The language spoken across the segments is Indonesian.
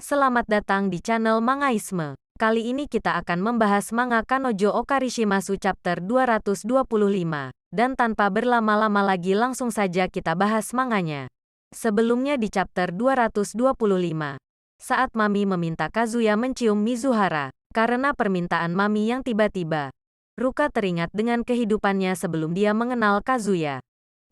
Selamat datang di channel Mangaisme. Kali ini kita akan membahas manga Kanojo Okarishimasu chapter 225. Dan tanpa berlama-lama lagi langsung saja kita bahas manganya. Sebelumnya di chapter 225. Saat Mami meminta Kazuya mencium Mizuhara, karena permintaan Mami yang tiba-tiba, Ruka teringat dengan kehidupannya sebelum dia mengenal Kazuya.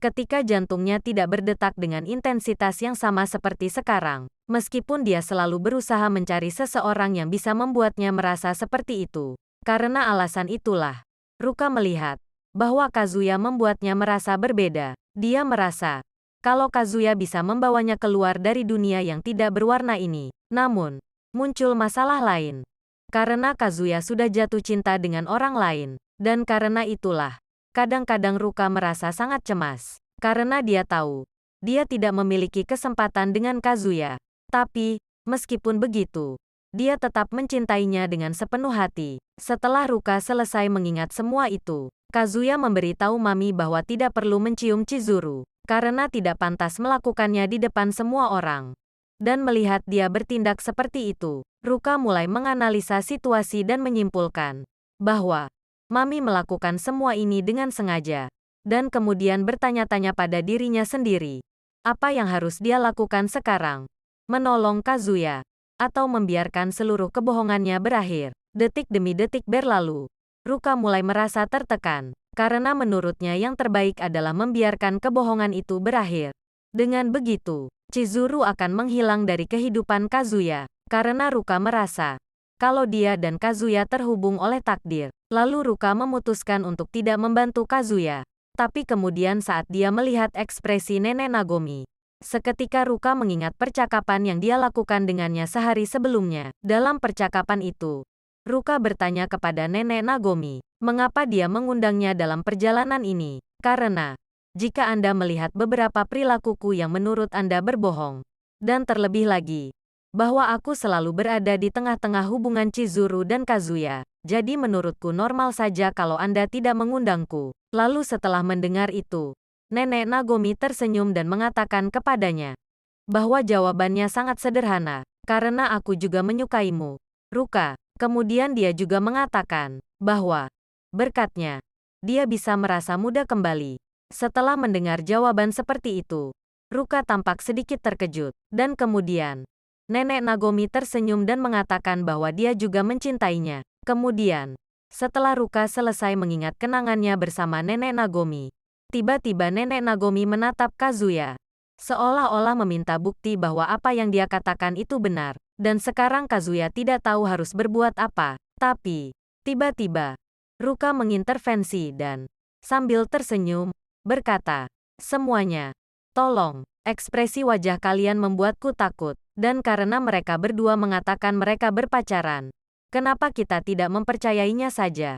Ketika jantungnya tidak berdetak dengan intensitas yang sama seperti sekarang, meskipun dia selalu berusaha mencari seseorang yang bisa membuatnya merasa seperti itu. Karena alasan itulah, Ruka melihat bahwa Kazuya membuatnya merasa berbeda. Dia merasa kalau Kazuya bisa membawanya keluar dari dunia yang tidak berwarna ini. Namun, muncul masalah lain. Karena Kazuya sudah jatuh cinta dengan orang lain, dan karena itulah, kadang-kadang Ruka merasa sangat cemas. Karena dia tahu, dia tidak memiliki kesempatan dengan Kazuya. Tapi, meskipun begitu, dia tetap mencintainya dengan sepenuh hati. Setelah Ruka selesai mengingat semua itu, Kazuya memberitahu Mami bahwa tidak perlu mencium Chizuru, karena tidak pantas melakukannya di depan semua orang. Dan melihat dia bertindak seperti itu, Ruka mulai menganalisa situasi dan menyimpulkan bahwa Mami melakukan semua ini dengan sengaja, dan kemudian bertanya-tanya pada dirinya sendiri, apa yang harus dia lakukan sekarang? Menolong Kazuya, atau membiarkan seluruh kebohongannya berakhir? Detik demi detik berlalu, Ruka mulai merasa tertekan, karena menurutnya yang terbaik adalah membiarkan kebohongan itu berakhir. Dengan begitu, Chizuru akan menghilang dari kehidupan Kazuya, karena Ruka merasa kalau dia dan Kazuya terhubung oleh takdir. Lalu Ruka memutuskan untuk tidak membantu Kazuya. Tapi kemudian saat dia melihat ekspresi Nenek Nagomi, seketika Ruka mengingat percakapan yang dia lakukan dengannya sehari sebelumnya. Dalam percakapan itu, Ruka bertanya kepada Nenek Nagomi, mengapa dia mengundangnya dalam perjalanan ini? Karena, jika Anda melihat beberapa perilakuku yang menurut Anda berbohong, dan terlebih lagi, bahwa aku selalu berada di tengah-tengah hubungan Chizuru dan Kazuya, jadi menurutku normal saja kalau Anda tidak mengundangku. Lalu setelah mendengar itu, Nenek Nagomi tersenyum dan mengatakan kepadanya bahwa jawabannya sangat sederhana, karena aku juga menyukaimu, Ruka. Kemudian dia juga mengatakan bahwa berkatnya, dia bisa merasa muda kembali. Setelah mendengar jawaban seperti itu, Ruka tampak sedikit terkejut, dan kemudian Nenek Nagomi tersenyum dan mengatakan bahwa dia juga mencintainya. Kemudian, setelah Ruka selesai mengingat kenangannya bersama Nenek Nagomi, tiba-tiba Nenek Nagomi menatap Kazuya, seolah-olah meminta bukti bahwa apa yang dia katakan itu benar. Dan sekarang Kazuya tidak tahu harus berbuat apa. Tapi, tiba-tiba, Ruka mengintervensi dan, sambil tersenyum, berkata, semuanya, tolong, ekspresi wajah kalian membuatku takut. Dan karena mereka berdua mengatakan mereka berpacaran, kenapa kita tidak mempercayainya saja?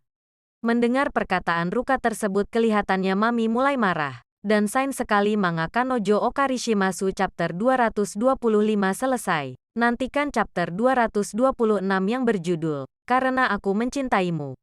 Mendengar perkataan Ruka tersebut kelihatannya Mami mulai marah. Dan sayang sekali manga Kanojo Okarishimasu chapter 225 selesai. Nantikan chapter 226 yang berjudul, Karena Aku Mencintaimu.